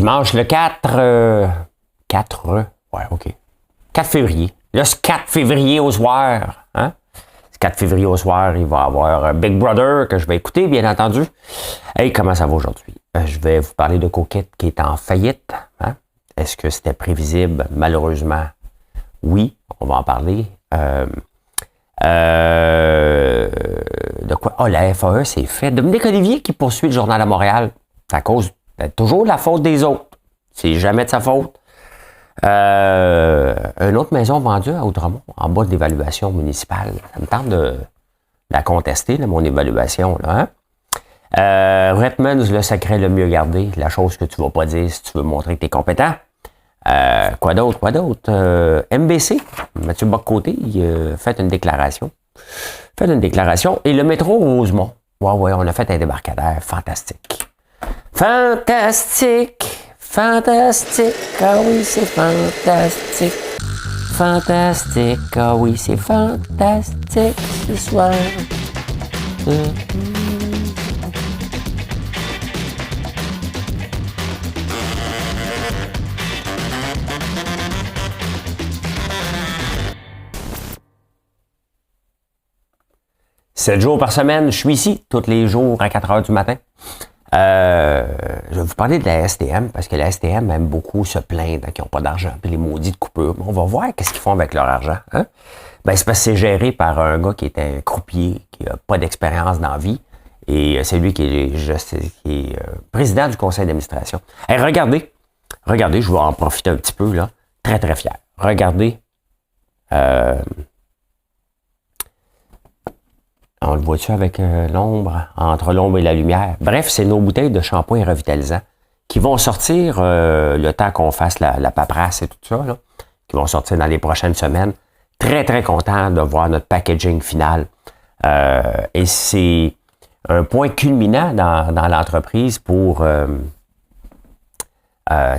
dimanche le 4 février. Là, ce 4 février au soir, hein? Ce 4 février au soir, il va y avoir Big Brother que je vais écouter, bien entendu. Hey, comment ça va aujourd'hui? Je vais vous parler de Coquette qui est en faillite. Hein? Est-ce que c'était prévisible? Malheureusement, oui, on va en parler. De quoi? Ah, la FAE, c'est fait. Dominique Olivier qui poursuit le Journal à Montréal. C'est à cause toujours de la faute des autres. C'est jamais de sa faute. Une autre maison vendue à Outremont, en bas de l'évaluation municipale. Ça me tente de la contester, là, mon évaluation. Là, hein? Redmonds, le secret le mieux gardé, la chose que tu ne vas pas dire si tu veux montrer que tu es compétent. Quoi d'autre? MBC, Mathieu Boccoté, il fait une déclaration. Et le métro Rosemont. Ouais, on a fait un débarcadère fantastique. Fantastique, ah oui, c'est fantastique. Fantastique, ah oui, c'est fantastique ce soir. Sept jours par semaine, je suis ici, tous les jours à 4 heures du matin. Je vais vous parler de la STM, parce que la STM aime beaucoup se plaindre qu'ils n'ont pas d'argent, puis les maudits de coupures. On va voir qu'est-ce qu'ils font avec leur argent. Hein? Ben, c'est parce que c'est géré par un gars qui est un croupier, qui n'a pas d'expérience dans la vie, et c'est lui qui est président du conseil d'administration. Hey, regardez, je vais en profiter un petit peu, là. Très, très fier. Regardez. On le voit-tu avec l'ombre, entre l'ombre et la lumière? Bref, c'est nos bouteilles de shampoing revitalisant qui vont sortir le temps qu'on fasse la paperasse et tout ça, là, qui vont sortir dans les prochaines semaines. Très, très content de voir notre packaging final. Et c'est un point culminant dans l'entreprise pour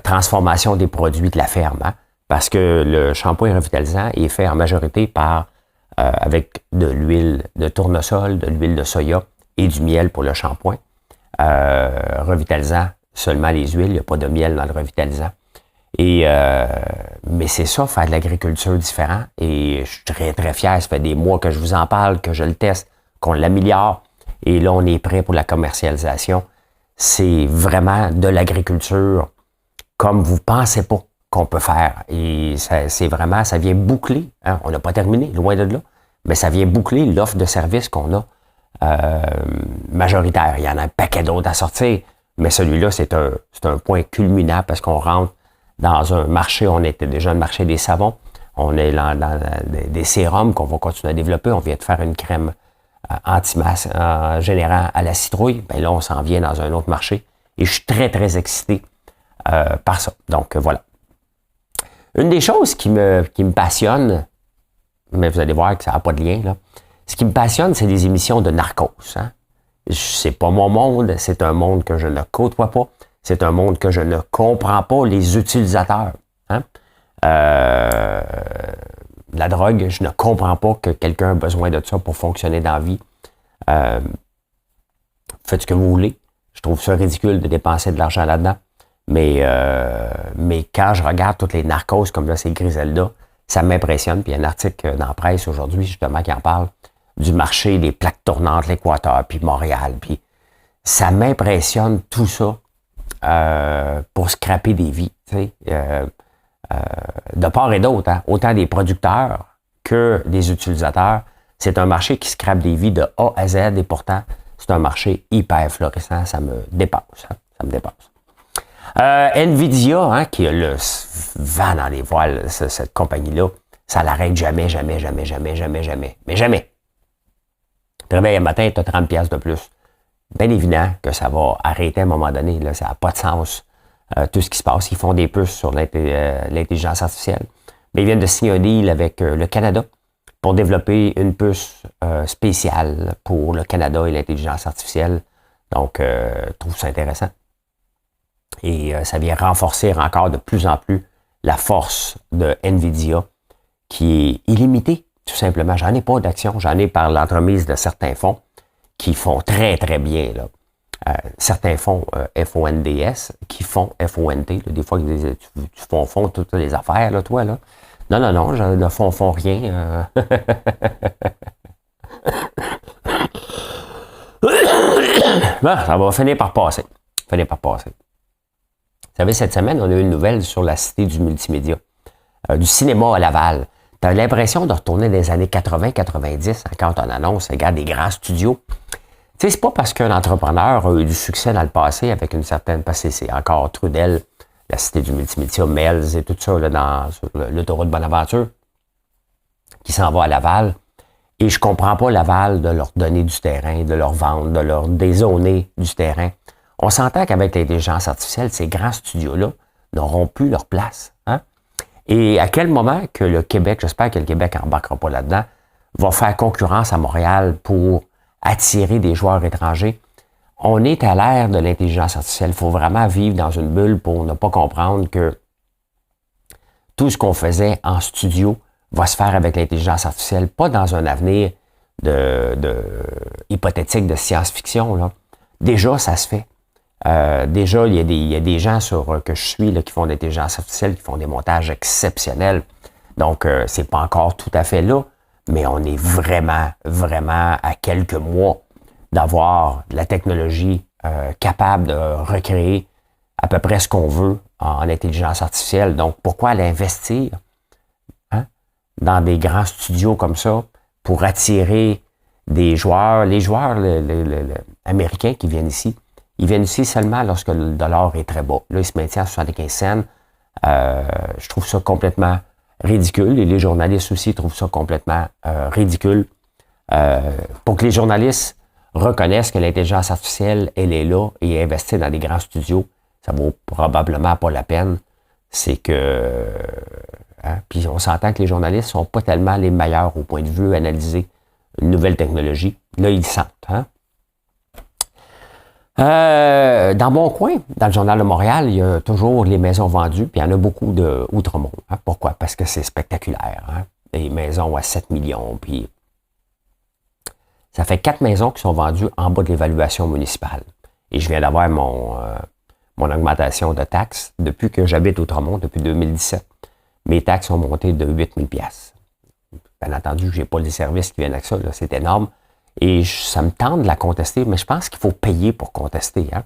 transformation des produits de la ferme. Hein, parce que le shampoing revitalisant est fait en majorité avec de l'huile de tournesol, de l'huile de soya et du miel pour le shampoing. Revitalisant, seulement les huiles, il n'y a pas de miel dans le revitalisant. Mais c'est ça, faire de l'agriculture différent. Et je suis très, très fier. Ça fait des mois que je vous en parle, que je le teste, qu'on l'améliore. Et là, on est prêt pour la commercialisation. C'est vraiment de l'agriculture comme vous ne pensez pas qu'on peut faire. Et c'est vraiment, ça vient boucler. Hein? On n'a pas terminé, loin de là. Mais ça vient boucler l'offre de services qu'on a majoritaire. Il y en a un paquet d'autres à sortir. Mais celui-là, c'est un point culminant parce qu'on rentre dans un marché. On était déjà dans le marché des savons. On est dans des sérums qu'on va continuer à développer. On vient de faire une crème anti-masse générant à la citrouille. Bien là, on s'en vient dans un autre marché. Et je suis très, très excité par ça. Donc, voilà. Une des choses qui me passionne, mais vous allez voir que ça n'a pas de lien, là. Ce qui me passionne, c'est les émissions de Narcos. Hein? C'est pas mon monde, c'est un monde que je ne côtoie pas. C'est un monde que je ne comprends pas, les utilisateurs. Hein? La drogue, je ne comprends pas que quelqu'un a besoin de ça pour fonctionner dans la vie. Faites ce que vous voulez. Je trouve ça ridicule de dépenser de l'argent là-dedans. Mais quand je regarde toutes les narcos, comme là, c'est Griselda, ça m'impressionne. Puis il y a un article dans la presse aujourd'hui, justement, qui en parle du marché des plaques tournantes, l'Équateur, puis Montréal. Puis ça m'impressionne tout ça pour scraper des vies, tu sais, de part et d'autre. Hein, autant des producteurs que des utilisateurs. C'est un marché qui scrape des vies de A à Z et pourtant, c'est un marché hyper florissant. Ça me dépasse. Hein, ça me dépasse. Nvidia, hein, qui a le vent dans les voiles, cette compagnie-là, ça l'arrête jamais. Mais jamais. Tu te réveilles un matin, tu as 30$ de plus. Bien évident que ça va arrêter à un moment donné. Là, ça n'a pas de sens, tout ce qui se passe. Ils font des puces sur l'intelligence artificielle. Mais ils viennent de signer un deal avec le Canada pour développer une puce spéciale pour le Canada et l'intelligence artificielle. Donc, je trouve ça intéressant. Et ça vient renforcer encore de plus en plus la force de Nvidia qui est illimitée, tout simplement. J'en ai pas d'action, j'en ai par l'entremise de certains fonds qui font très, très bien là, certains font FONDS, qui font FONT. Là, des fois, ils disent, tu fonds toutes les affaires, là, toi, là. Non, non, non, je ne fonds rien. Bon, ça va finir par passer. Finir par passer. Vous savez, cette semaine, on a eu une nouvelle sur la cité du multimédia, du cinéma à Laval. Tu as l'impression de retourner dans les années 80-90 quand on annonce, regarde, des grands studios. Tu sais, c'est pas parce qu'un entrepreneur a eu du succès dans le passé avec une certaine... Parce que c'est encore Trudel, la cité du multimédia, Melz et tout ça là, sur l'autoroute Bonaventure, qui s'en va à Laval. Et je comprends pas Laval de leur donner du terrain, de leur vendre, de leur dézoner du terrain. On s'entend qu'avec l'intelligence artificielle, ces grands studios-là n'auront plus leur place. Hein? Et à quel moment que le Québec, j'espère que le Québec n'embarquera pas là-dedans, va faire concurrence à Montréal pour attirer des joueurs étrangers? On est à l'ère de l'intelligence artificielle. Il faut vraiment vivre dans une bulle pour ne pas comprendre que tout ce qu'on faisait en studio va se faire avec l'intelligence artificielle, pas dans un avenir hypothétique de science-fiction. Là. Déjà, ça se fait. Déjà, il y a des gens que je suis là, qui font de l'intelligence artificielle, qui font des montages exceptionnels. Donc, c'est pas encore tout à fait là, mais on est vraiment, vraiment à quelques mois d'avoir la technologie capable de recréer à peu près ce qu'on veut en intelligence artificielle. Donc, pourquoi aller investir dans des grands studios comme ça pour attirer des joueurs, les joueurs américains qui viennent ici? Ils viennent ici seulement lorsque le dollar est très bas. Là, il se maintient à 75 cents. Je trouve ça complètement ridicule. Et les journalistes aussi trouvent ça complètement ridicule. Pour que les journalistes reconnaissent que l'intelligence artificielle, elle est là et investir dans des grands studios, ça vaut probablement pas la peine. C'est que... puis on s'entend que les journalistes sont pas tellement les meilleurs au point de vue analyser une nouvelle technologie. Là, ils le sentent. Hein? Dans mon coin, dans le Journal de Montréal, il y a toujours les maisons vendues, puis il y en a beaucoup de Outremont. Hein? Pourquoi? Parce que c'est spectaculaire. Hein? Des maisons à 7 millions, puis ça fait 4 maisons qui sont vendues en bas de l'évaluation municipale. Et je viens d'avoir mon augmentation de taxes depuis que j'habite Outremont, depuis 2017. Mes taxes ont monté de 8 000 $. Bien entendu, je n'ai pas les services qui viennent avec ça, là, c'est énorme. Et ça me tente de la contester, mais je pense qu'il faut payer pour contester. Hein?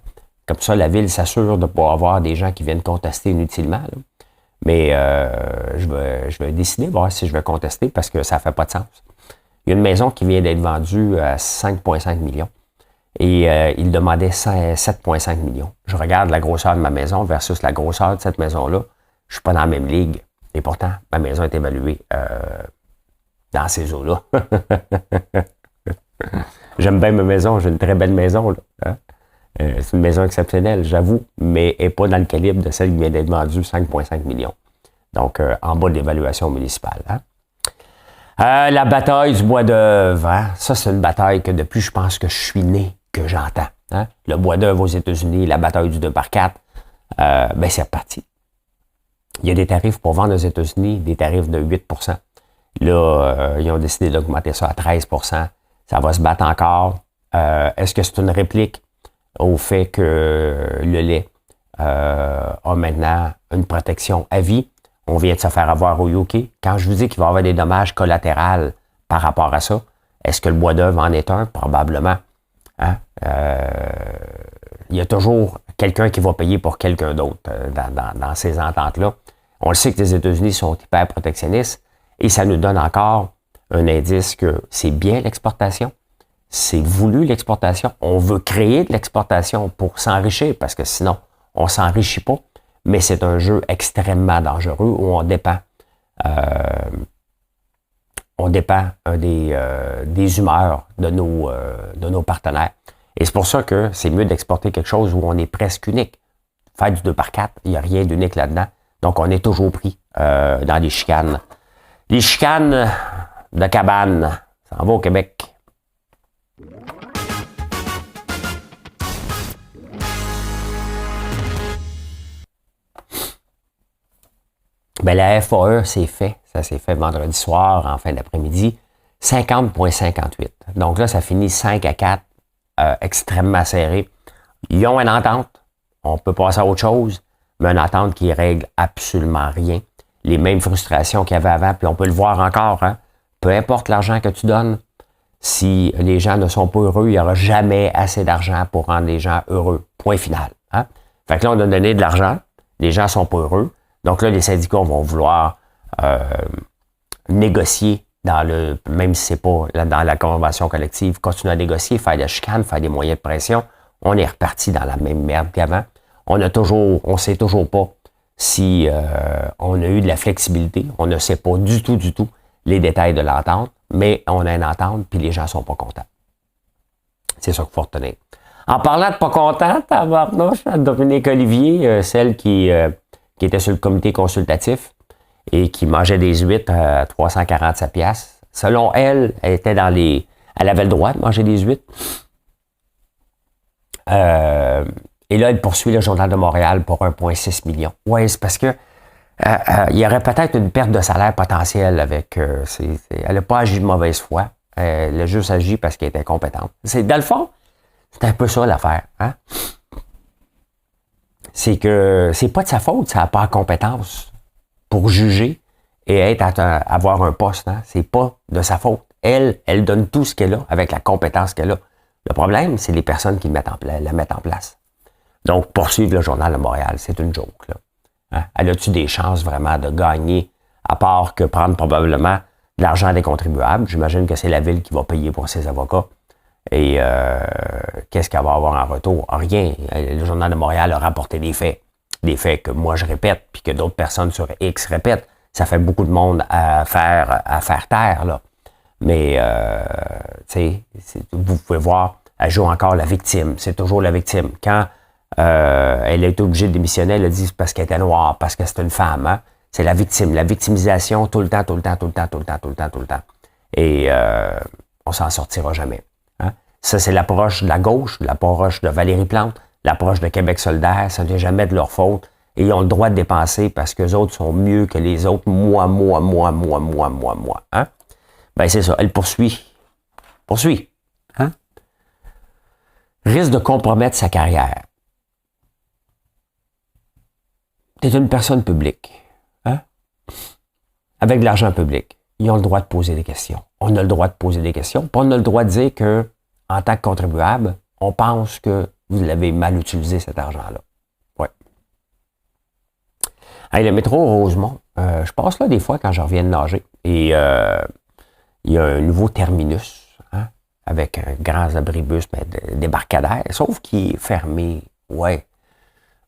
Comme ça, la Ville s'assure de ne pas avoir des gens qui viennent contester inutilement. Là. Mais je vais décider de voir si je vais contester parce que ça ne fait pas de sens. Il y a une maison qui vient d'être vendue à 5,5 millions et il demandait 7,5 millions. Je regarde la grosseur de ma maison versus la grosseur de cette maison-là. Je ne suis pas dans la même ligue. Et pourtant, ma maison est évaluée dans ces eaux-là. J'aime bien ma maison, j'ai une très belle maison. Là, hein? C'est une maison exceptionnelle, j'avoue, mais elle n'est pas dans le calibre de celle qui vient d'être vendue 5,5 millions. Donc, en bas de l'évaluation municipale. Hein? La bataille du bois d'œuvre, hein? Ça, c'est une bataille que depuis, je pense que je suis né, que j'entends. Hein? Le bois d'œuvre aux États-Unis, la bataille du 2x4, ben c'est reparti. Il y a des tarifs pour vendre aux États-Unis, des tarifs de 8 %. Là, ils ont décidé d'augmenter ça à 13 %. Ça va se battre encore. Est-ce que c'est une réplique au fait que le lait a maintenant une protection à vie? On vient de se faire avoir au UK. Quand je vous dis qu'il va y avoir des dommages collatéraux par rapport à ça, est-ce que le bois d'œuvre en est un? Probablement. Hein? Il y a toujours quelqu'un qui va payer pour quelqu'un d'autre dans ces ententes-là. On le sait que les États-Unis sont hyper protectionnistes et ça nous donne encore un indice que c'est bien l'exportation, c'est voulu l'exportation, on veut créer de l'exportation pour s'enrichir parce que sinon, on ne s'enrichit pas, mais c'est un jeu extrêmement dangereux où on dépend des humeurs de nos partenaires. Et c'est pour ça que c'est mieux d'exporter quelque chose où on est presque unique. Faire du 2x4, il n'y a rien d'unique là-dedans. Donc, on est toujours pris dans les chicanes. Les chicanes de cabane, ça en va au Québec. Ben, la FAE, c'est fait. Ça s'est fait vendredi soir, en fin d'après-midi. 50,58. Donc là, ça finit 5-4, extrêmement serré. Ils ont une entente. On peut passer à autre chose, mais une entente qui règle absolument rien. Les mêmes frustrations qu'il y avait avant, puis on peut le voir encore. Hein? Peu importe l'argent que tu donnes, si les gens ne sont pas heureux, il n'y aura jamais assez d'argent pour rendre les gens heureux. Point final. Hein? Fait que là, on a donné de l'argent, les gens ne sont pas heureux. Donc là, les syndicats vont vouloir négocier même si c'est pas dans la convention collective, continuer à négocier, faire de la chicane, faire des moyens de pression. On est reparti dans la même merde qu'avant. On sait toujours pas si on a eu de la flexibilité. On ne sait pas du tout les détails de l'entente, mais on a une entente, puis les gens sont pas contents. C'est ça qu'il faut retenir. En parlant de pas contents, tabarnouche, Dominique Olivier, celle qui était sur le comité consultatif et qui mangeait des huîtres à 347 $. Selon elle, elle avait le droit de manger des huîtres. Et là, elle poursuit le Journal de Montréal pour 1,6 million. Oui, c'est parce que il y aurait peut-être une perte de salaire potentielle avec... elle n'a pas agi de mauvaise foi. Elle a juste agi parce qu'elle était incompétente. Dans le fond, c'est un peu ça l'affaire. Hein? C'est que c'est pas de sa faute, ça n'a pas la compétence pour juger et avoir un poste. Hein? C'est pas de sa faute. Elle donne tout ce qu'elle a avec la compétence qu'elle a. Le problème, c'est les personnes qui la mettent en place. Donc, poursuivre le Journal de Montréal, c'est une joke. Là. Hein? Elle a-tu des chances vraiment de gagner, à part que prendre probablement de l'argent des contribuables? J'imagine que c'est la ville qui va payer pour ses avocats. Et qu'est-ce qu'elle va avoir en retour? Rien. Le Journal de Montréal a rapporté des faits. Des faits que moi je répète, puis que d'autres personnes sur X répètent. Ça fait beaucoup de monde à faire taire, là. Mais, tu sais, vous pouvez voir, elle joue encore la victime. C'est toujours la victime. Quand elle a été obligée de démissionner, elle a dit parce qu'elle était noire, parce que c'est une femme. Hein? C'est la victime. La victimisation tout le temps. Et on s'en sortira jamais. Hein? Ça, c'est l'approche de la gauche, l'approche de Valérie Plante, l'approche de Québec solidaire. Ça n'est jamais de leur faute. Et ils ont le droit de dépenser parce qu'eux autres sont mieux que les autres. Moi. Hein? Ben, c'est ça. Elle poursuit. Hein? Risque de compromettre sa carrière. Tu es une personne publique. Hein? Avec de l'argent public. Ils ont le droit de poser des questions. On a le droit de poser des questions. Puis on a le droit de dire que, en tant que contribuable, on pense que vous l'avez mal utilisé, cet argent-là. Ouais. Hey, le métro Rosemont, je passe là des fois quand je reviens de nager. Et il y a un nouveau terminus, hein, avec un grand abribus, débarcadère, sauf qu'il est fermé. Ouais.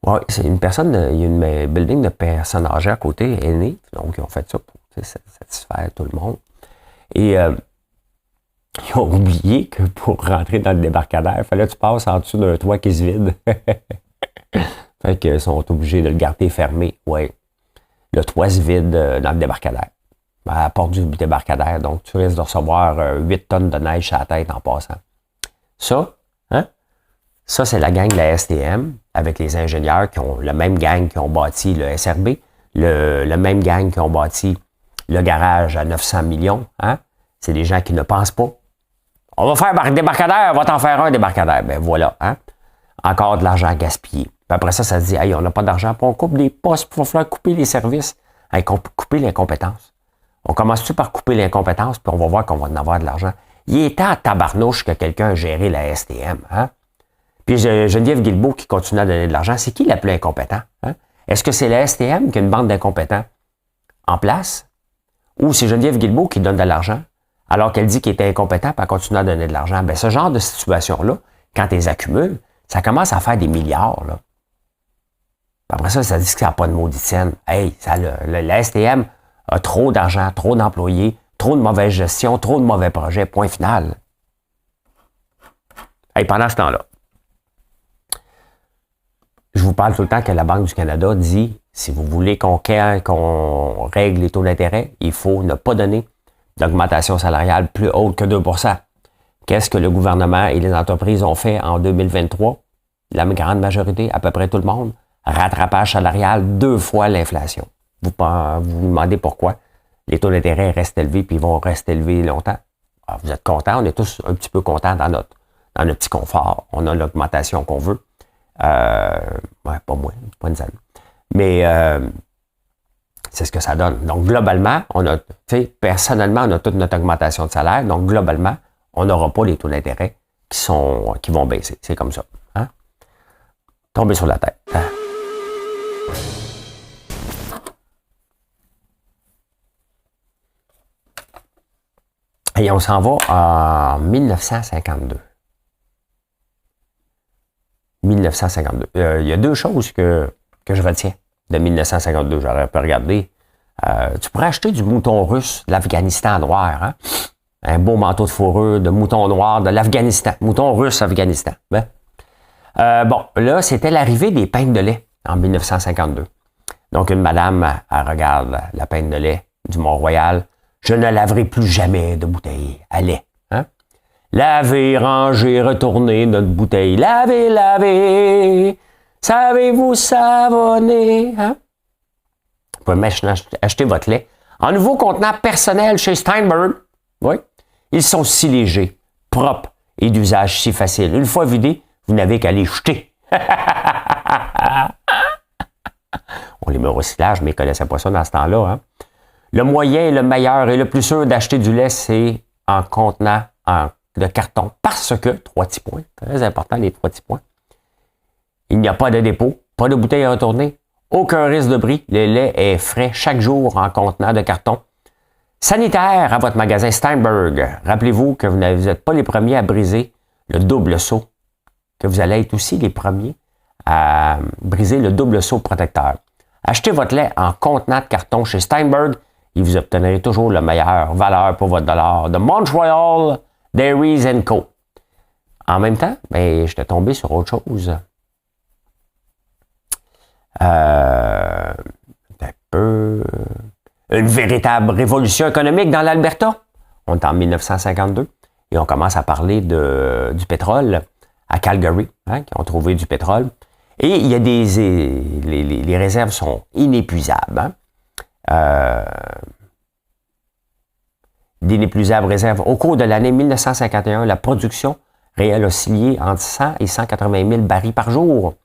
Ouais, c'est une personne, il y a une building de personnes âgées à côté, aînées, donc ils ont fait ça pour satisfaire tout le monde. Et ils ont oublié que pour rentrer dans le débarcadère, il fallait que tu passes en dessous d'un toit qui se vide. Fait qu'ils sont obligés de le garder fermé. Ouais. Le toit se vide dans le débarcadère. À la porte du débarcadère. Donc, tu risques de recevoir 8 tonnes de neige à la tête en passant. Ça, hein? Ça, c'est la gang de la STM avec les ingénieurs qui ont le même gang qui ont bâti le SRB, le même gang qui ont bâti le garage à 900 millions. Hein? C'est des gens qui ne pensent pas. On va faire un débarcadère, on va t'en faire un débarcadère. Ben voilà. Hein? Encore de l'argent gaspillé. Puis après ça, ça se dit, hey, on n'a pas d'argent, puis on coupe des postes, puis il va falloir couper les services. Hey, couper l'incompétence. On commence-tu par couper l'incompétence, puis on va voir qu'on va en avoir de l'argent. Il est temps à tabarnouche que quelqu'un a géré la STM. Hein? Puis Geneviève Guilbeault qui continue à donner de l'argent, c'est qui le plus incompétent? Hein? Est-ce que c'est la STM qui a une bande d'incompétents en place? Ou c'est Geneviève Guilbeault qui donne de l'argent alors qu'elle dit qu'elle était incompétent puis elle continue à donner de l'argent? Ben, ce genre de situation-là, quand elles accumulent, ça commence à faire des milliards. Là. Après ça, ça dit que ça n'a pas de maudite scène. Hey, la STM a trop d'argent, trop d'employés, trop de mauvaise gestion, trop de mauvais projets, point final. Hey, pendant ce temps-là, je vous parle tout le temps que la Banque du Canada dit, si vous voulez qu'on règle les taux d'intérêt, il faut ne pas donner d'augmentation salariale plus haute que 2 %. Qu'est-ce que le gouvernement et les entreprises ont fait en 2023? La grande majorité, à peu près tout le monde, rattrapage salarial 2 fois l'inflation. Vous vous demandez pourquoi les taux d'intérêt restent élevés puis ils vont rester élevés longtemps. Alors, vous êtes contents, on est tous un petit peu contents dans notre petit confort. On a l'augmentation qu'on veut. Ouais, pas moins, pas une dizaine. Mais c'est ce que ça donne. Donc, globalement, personnellement, on a toute notre augmentation de salaire. Donc, globalement, on n'aura pas les taux d'intérêt qui vont baisser. C'est comme ça. Hein? Tomber sur la tête. Hein? Et on s'en va en 1952. 1952. Il y a deux choses que je retiens de 1952. J'aurais pas regardé. Tu pourrais acheter du mouton russe de l'Afghanistan noir. Hein? Un beau manteau de fourrure de mouton noir de l'Afghanistan. Mouton russe Afghanistan. Ben. Bon, là, c'était l'arrivée des peintes de lait en 1952. Donc, une madame, elle regarde la peinte de lait du Mont-Royal. Je ne laverai plus jamais de bouteille à lait. Hein? Lavez, rangez, retournez notre bouteille. Lavez, lavez. Savez-vous savonner? Hein? Vous pouvez maintenant acheter votre lait en nouveau contenant personnel chez Steinberg. Oui. Ils sont si légers, propres et d'usage si facile. Une fois vidés, vous n'avez qu'à les jeter. On les met au recyclage, mais ils ne connaissaient pas ça dans ce temps-là. Hein? Le moyen, le meilleur et le plus sûr d'acheter du lait, c'est en contenant de carton. Parce que, 3 petits points, très important les 3 petits points, il n'y a pas de dépôt, pas de bouteille à retourner, aucun risque de bris. Le lait est frais chaque jour en contenant de carton. Sanitaire à votre magasin Steinberg. Rappelez-vous que vous n'êtes pas les premiers à briser le double seau, que vous allez être aussi les premiers à briser le double seau protecteur. Achetez votre lait en contenant de carton chez Steinberg et vous obtiendrez toujours la meilleure valeur pour votre dollar de Montreal Dairies & Co. En même temps, ben, j'étais tombé sur autre chose. Une véritable révolution économique dans l'Alberta. On est en 1952 et on commence à parler du pétrole à Calgary, hein, qui ont trouvé du pétrole. Et il y a les réserves sont inépuisables. Hein. D'inépuisables réserves. Au cours de l'année 1951, la production réelle a oscillé entre 100 et 180 000 barils par jour.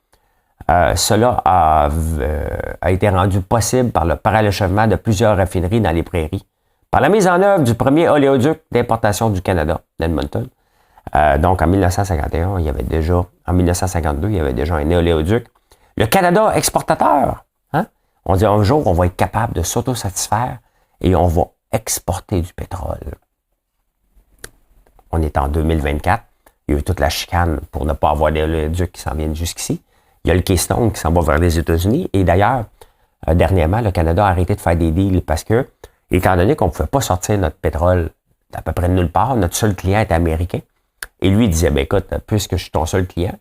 Cela a été rendu possible par le parachèvement de plusieurs raffineries dans les prairies, par la mise en œuvre du premier oléoduc d'importation du Canada, d'Edmonton. Donc, en 1951, en 1952, il y avait déjà un oléoduc. Le Canada exportateur. Hein? On dit un jour, on va être capable de s'autosatisfaire et on va exporter du pétrole. On est en 2024. Il y a eu toute la chicane pour ne pas avoir d'oléoduc qui s'en viennent jusqu'ici. Il y a le Keystone qui s'en va vers les États-Unis. Et d'ailleurs, dernièrement, le Canada a arrêté de faire des deals parce que, étant donné qu'on ne pouvait pas sortir notre pétrole d'à peu près de nulle part, notre seul client était américain. Et lui, il disait, ben écoute, puisque je suis ton seul client,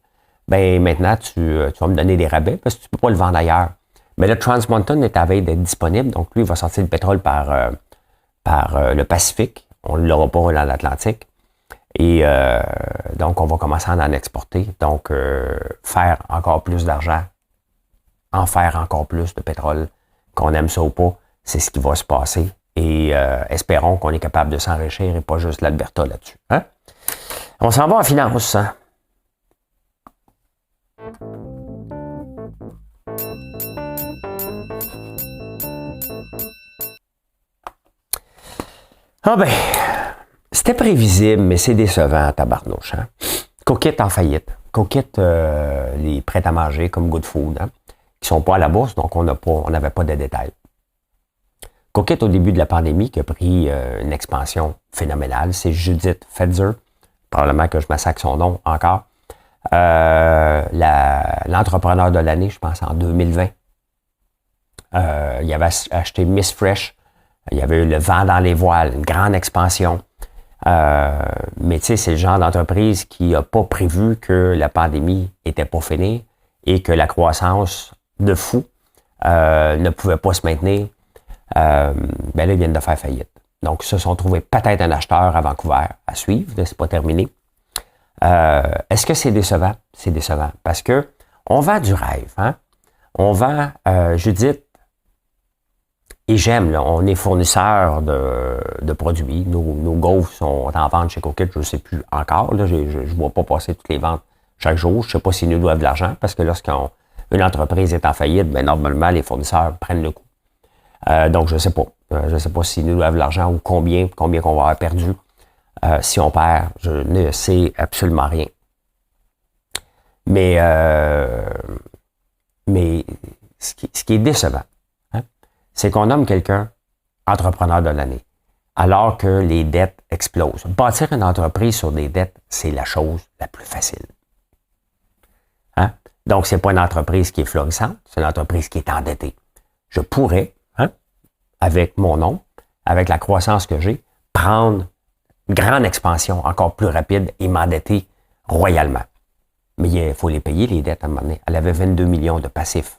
ben maintenant, tu vas me donner des rabais parce que tu ne peux pas le vendre ailleurs. Mais le Trans Mountain est à veille d'être disponible. Donc, lui, il va sortir le pétrole par le Pacifique. On ne l'aura pas dans l'Atlantique. Et donc, on va commencer à en exporter. Donc, faire encore plus d'argent, en faire encore plus de pétrole, qu'on aime ça ou pas, c'est ce qui va se passer. Et espérons qu'on est capable de s'enrichir et pas juste l'Alberta là-dessus. Hein? On s'en va en finance. Hein? Ah ben, c'était prévisible, mais c'est décevant, tabarnouche. Hein? Cookit en faillite. Cookit, les prêts à manger comme Good Food, hein, qui sont pas à la bourse, donc on n'avait pas de détails. Cookit, au début de la pandémie, qui a pris une expansion phénoménale, c'est Judith Fetzer, probablement que je massacre son nom encore, l'entrepreneur de l'année, je pense, en 2020. Il avait acheté Miss Fresh, il y avait eu le vent dans les voiles, une grande expansion. Mais tu sais, c'est le genre d'entreprise qui n'a pas prévu que la pandémie était pas finie et que la croissance de fou ne pouvait pas se maintenir. Ben là, ils viennent de faire faillite. Donc, ils se sont trouvés peut-être un acheteur à Vancouver à suivre, c'est pas terminé. Est-ce que c'est décevant? C'est décevant parce que on vend du rêve. Hein? On vend, Judith, et j'aime, là, on est fournisseur de produits. Nos gaufres sont en vente chez Cookit, je ne sais plus encore. Là, je ne vois pas passer toutes les ventes. chaque jour. Je ne sais pas s'ils nous doivent de l'argent, parce que lorsqu'une entreprise est en faillite, bien, normalement, les fournisseurs prennent le coup. Donc, je ne sais pas. Je ne sais pas s'ils nous doivent de l'argent ou combien qu'on va avoir perdu. Si on perd, je ne sais absolument rien. Mais ce qui est décevant, hein, c'est qu'on nomme quelqu'un entrepreneur de l'année, alors que les dettes explosent. Bâtir une entreprise sur des dettes, c'est la chose la plus facile. Hein? Donc, c'est pas une entreprise qui est florissante, c'est une entreprise qui est endettée. Je pourrais, avec mon nom, avec la croissance que j'ai, prendre une grande expansion encore plus rapide et m'endetter royalement. Mais il faut les payer, les dettes, à un moment donné. Elle avait 22 millions de passifs.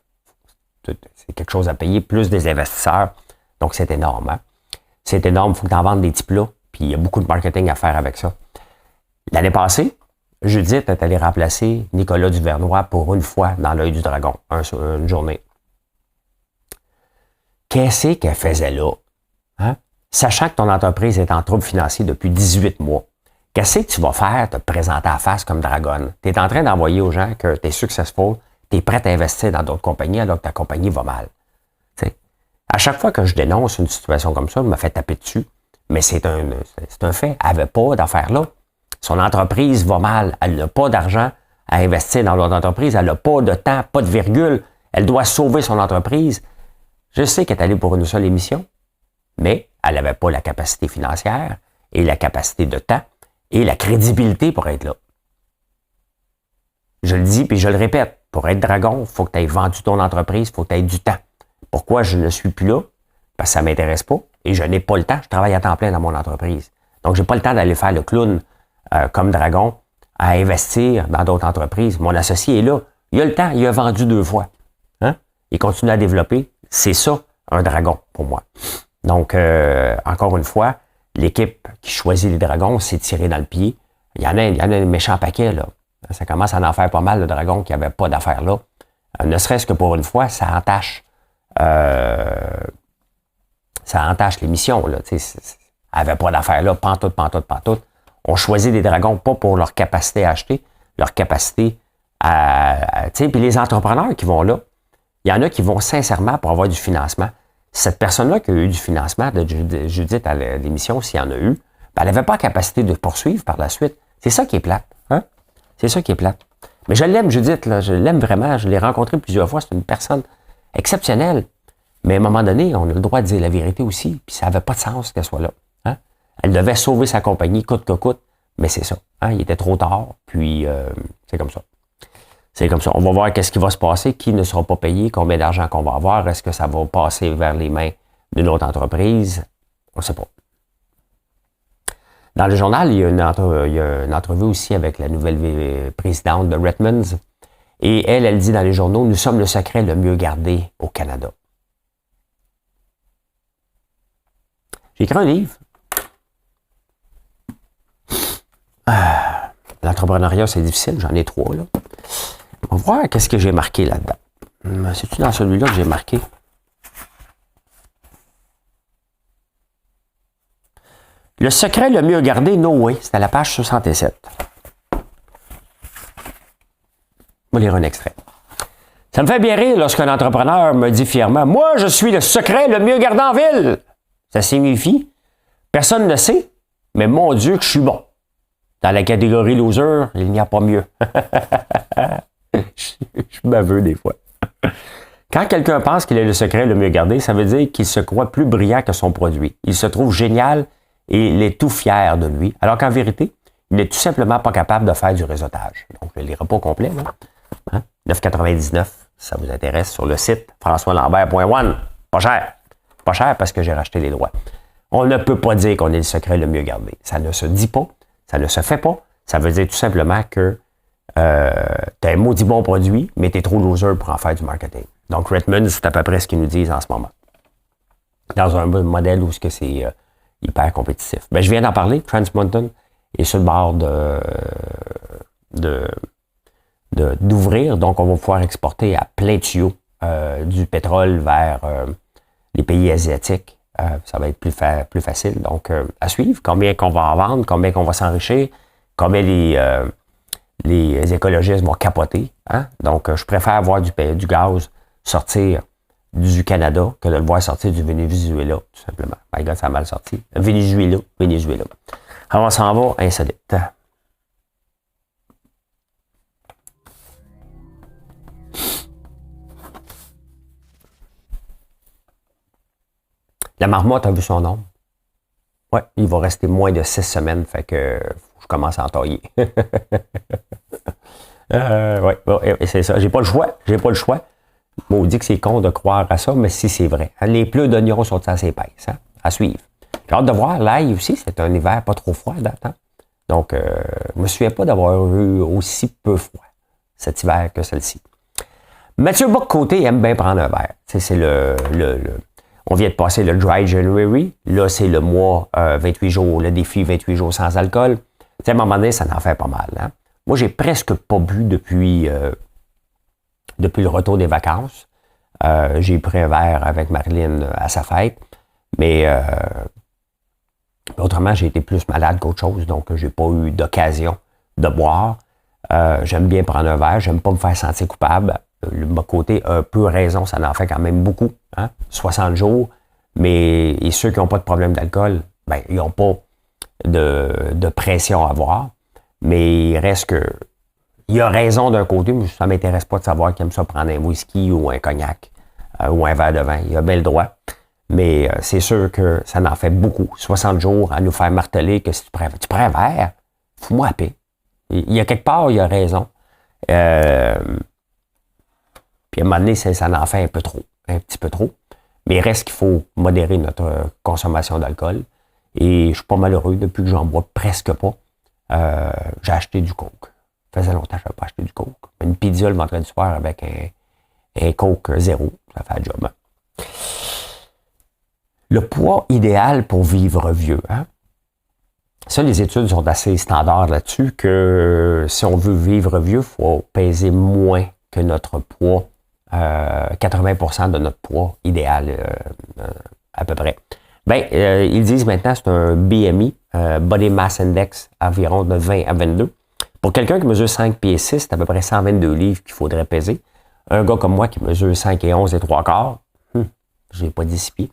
C'est quelque chose à payer, plus des investisseurs. Donc, c'est énorme. Hein? C'est énorme. Il faut que tu en vendes des petits plats. Puis, il y a beaucoup de marketing à faire avec ça. L'année passée, Judith est allée remplacer Nicolas Duvernois pour une fois dans l'œil du dragon, une journée. Qu'est-ce qu'elle faisait là? Hein? Sachant que ton entreprise est en trouble financier depuis 18 mois. Qu'est-ce que tu vas faire te présenter à face comme dragonne? Tu es en train d'envoyer aux gens que tu es successful, tu es prêt à investir dans d'autres compagnies alors que ta compagnie va mal. T'sais, à chaque fois que je dénonce une situation comme ça, je me fais taper dessus. Mais c'est un fait. Elle n'avait pas d'affaires là. Son entreprise va mal. Elle n'a pas d'argent à investir dans l'autre entreprise. Elle n'a pas de temps, pas de virgule. Elle doit sauver son entreprise. Je sais qu'elle est allée pour une seule émission, mais elle n'avait pas la capacité financière et la capacité de temps et la crédibilité pour être là. Je le dis puis je le répète, pour être dragon, il faut que tu aies vendu ton entreprise, il faut que tu aies du temps. Pourquoi je ne suis plus là? Parce que ça ne m'intéresse pas et je n'ai pas le temps. Je travaille à temps plein dans mon entreprise. Donc, je n'ai pas le temps d'aller faire le clown comme dragon à investir dans d'autres entreprises. Mon associé est là. Il a le temps. Il a vendu 2 fois. Hein? Il continue à développer. C'est ça, un dragon, pour moi. Donc, encore une fois, l'équipe qui choisit les dragons s'est tirée dans le pied. Il y en a un méchant paquet, là. Ça commence à en faire pas mal de dragons qui n'avaient pas d'affaires là. Ne serait-ce que pour une fois, ça entache l'émission, là. Elle n'avait pas d'affaires là, pantoute. On choisit des dragons pas pour leur capacité à acheter, leur capacité à puis les entrepreneurs qui vont là, il y en a qui vont sincèrement pour avoir du financement. Cette personne-là qui a eu du financement de Judith à l'émission, s'il y en a eu, ben, elle n'avait pas la capacité de poursuivre par la suite. C'est ça qui est plate. Hein? C'est ça qui est plate. Mais je l'aime, Judith, là, je l'aime vraiment. Je l'ai rencontrée plusieurs fois. C'est une personne exceptionnelle. Mais à un moment donné, on a le droit de dire la vérité aussi. Puis ça n'avait pas de sens qu'elle soit là. Hein? Elle devait sauver sa compagnie, coûte que coûte. Mais c'est ça. Hein? Il était trop tard. Puis c'est comme ça. C'est comme ça. On va voir qu'est-ce qui va se passer, qui ne sera pas payé, combien d'argent qu'on va avoir, est-ce que ça va passer vers les mains d'une autre entreprise? On ne sait pas. Dans le journal, il y a une entrevue aussi avec la nouvelle présidente de Redmonds. Et elle dit dans les journaux, nous sommes le secret le mieux gardé au Canada. J'ai écrit un livre. L'entrepreneuriat, c'est difficile, j'en ai 3, là. On va voir qu'est-ce que j'ai marqué là-dedans. C'est-tu dans celui-là que j'ai marqué? Le secret le mieux gardé, no way. C'est à la page 67. Je vais lire un extrait. Ça me fait bien rire lorsqu'un entrepreneur me dit fièrement « Moi, je suis le secret le mieux gardé en ville. » Ça signifie « Personne ne le sait, mais mon Dieu que je suis bon. » Dans la catégorie loser, il n'y a pas mieux. Je m'avoue des fois. Quand quelqu'un pense qu'il est le secret le mieux gardé, ça veut dire qu'il se croit plus brillant que son produit. Il se trouve génial et il est tout fier de lui, alors qu'en vérité, il n'est tout simplement pas capable de faire du réseautage. Donc, je ne lirai pas au complet. Hein? 9,99, ça vous intéresse, sur le site françoislambert.one. Pas cher. Pas cher parce que j'ai racheté les droits. On ne peut pas dire qu'on est le secret le mieux gardé. Ça ne se dit pas, ça ne se fait pas. Ça veut dire tout simplement que tu as un maudit bon produit, mais tu es trop loser pour en faire du marketing. Donc, Redmond, c'est à peu près ce qu'ils nous disent en ce moment. Dans un modèle où c'est hyper compétitif. Ben, je viens d'en parler. Trans Mountain est sur le bord d'ouvrir. Donc, on va pouvoir exporter à plein tuyau du pétrole vers les pays asiatiques. Ça va être plus facile. Donc, à suivre. Combien qu'on va en vendre, combien qu'on va s'enrichir, combien les écologistes vont capoter. Hein? Donc, je préfère voir du gaz sortir du Canada que de le voir sortir du Venezuela, tout simplement. My God, ça a mal sorti. Venezuela. Alors, on s'en va, insolite. La marmotte a vu son nombre. Ouais, il va rester moins de 6 semaines, fait que je commence à entailler. Ouais, c'est ça. J'ai pas le choix. On dit que c'est con de croire à ça, mais si c'est vrai. Les pleurs d'oignons sont assez épaisses, hein? À suivre. J'ai hâte de voir. L'ail aussi, c'est un hiver pas trop froid à date. Hein? Donc, je me souviens pas d'avoir eu aussi peu froid cet hiver que celle-ci. Mathieu Bock-Côté aime bien prendre un verre. C'est on vient de passer le Dry January. Là, c'est le mois 28 jours, le défi 28 jours sans alcool. À un moment donné, ça en fait pas mal. Hein? Moi, j'ai presque pas bu depuis le retour des vacances. J'ai pris un verre avec Marilyn à sa fête. Mais autrement, j'ai été plus malade qu'autre chose. Donc, j'ai pas eu d'occasion de boire. J'aime bien prendre un verre. J'aime pas me faire sentir coupable. Le Bock-Côté a un peu raison. Ça en fait quand même beaucoup. Hein? 60 jours. Mais et ceux qui n'ont pas de problème d'alcool, ben, ils n'ont pas de pression à avoir. Mais il reste que il a raison d'un côté, mais ça ne m'intéresse pas de savoir qu'il aime ça prendre un whisky ou un cognac ou un verre de vin. Il a bien le droit. Mais c'est sûr que ça en fait beaucoup. 60 jours à nous faire marteler que si tu prends un verre, fous-moi la paix. Il y a quelque part, il a raison. Puis à un moment donné, ça en fait un petit peu trop. Mais il reste qu'il faut modérer notre consommation d'alcool. Et je suis pas malheureux depuis que j'en bois presque pas. J'ai acheté du coke. Ça faisait longtemps que je n'avais pas acheté du coke. Une pizza le vendredi soir avec un coke zéro. Ça fait le job. Hein? Le poids idéal pour vivre vieux. Hein? Ça, les études sont assez standards là-dessus que si on veut vivre vieux, il faut peser moins que notre poids, 80% de notre poids idéal à peu près. Ben, ils disent maintenant c'est un BMI, Body Mass Index, environ de 20 à 22. Pour quelqu'un qui mesure 5 pieds 6, c'est à peu près 122 livres qu'il faudrait peser. Un gars comme moi qui mesure 5 et 11 et 3 quarts, je n'ai pas dit 6 pieds,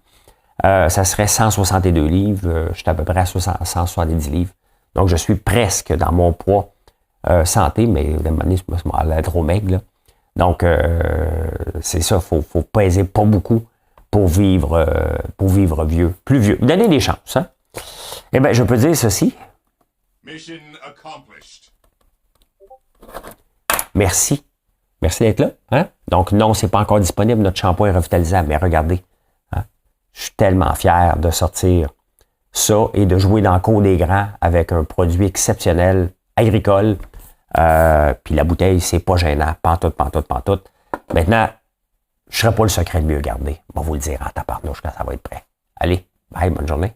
ça serait 162 livres. Je suis à peu près à 170 livres. Donc, je suis presque dans mon poids santé, mais de un moment donné, je me l'air trop maigre. Là. Donc, c'est ça, il faut peser pas beaucoup pour vivre vieux, plus vieux. Donnez des chances. Hein? Eh bien, je peux dire ceci. Mission accomplished. Merci. Merci d'être là. Hein? Donc, non, c'est pas encore disponible, notre shampoing revitalisant, mais regardez. Hein? Je suis tellement fier de sortir ça et de jouer dans le cours des grands avec un produit exceptionnel, agricole. Puis la bouteille, c'est pas gênant. Pantoute. Maintenant, je ne serai pas le secret de mieux garder. On va vous le dire en taparnouche quand ça va être prêt. Allez, bye, bonne journée.